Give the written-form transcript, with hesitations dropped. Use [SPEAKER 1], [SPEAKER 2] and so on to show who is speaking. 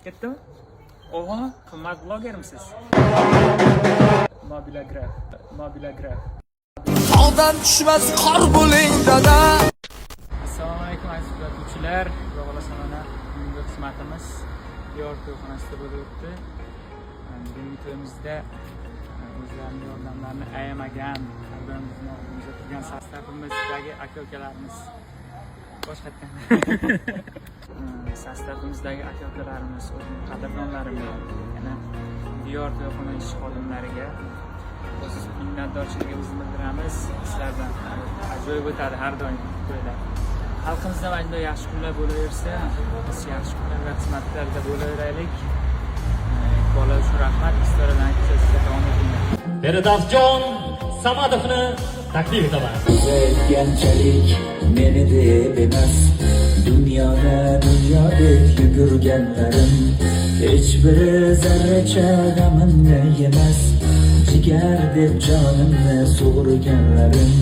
[SPEAKER 1] Ketdimi? Oho, qimmat blogermisiz? Mobilograf.
[SPEAKER 2] Tog'dan tushmas qor bo'ling dada.
[SPEAKER 1] Assalomu alaykum aziz kuzatuvchilar. Xudo mana bugungi xizmatimiz diyor to'yxonasida bo'lib o'tdi. Bugungi to'yimizda o'zlarining yordamlarini ayamagan, bizni oldimizda turgan sostavimizdagi aka-ukalarimiz boshqatdan sostavimizdagi aka-ukalarimiz, o'zining qadrdonlarimiz, yana diyor to'yxona ish xodimlariga o'z minnatdorchiligimizni bildiramiz. Sizlardan ajoyib o'tadi har doim to'ylar. Xalqimizda mana bunday yaxshi kunlar bo'laversa, biz yaxshi kunlar va xizmatlarda bo'laveraylik. Bola uchun rahmat. Istoradan kechasida davom etinglar.
[SPEAKER 3] Beradafjon Samadovni taklif etaman.
[SPEAKER 4] Uzayganchalik meni deb emas, dunyo deb yugurganlarim hech biri zarracha g'amimni yemas, jigar deb jonimni sug'urganlarim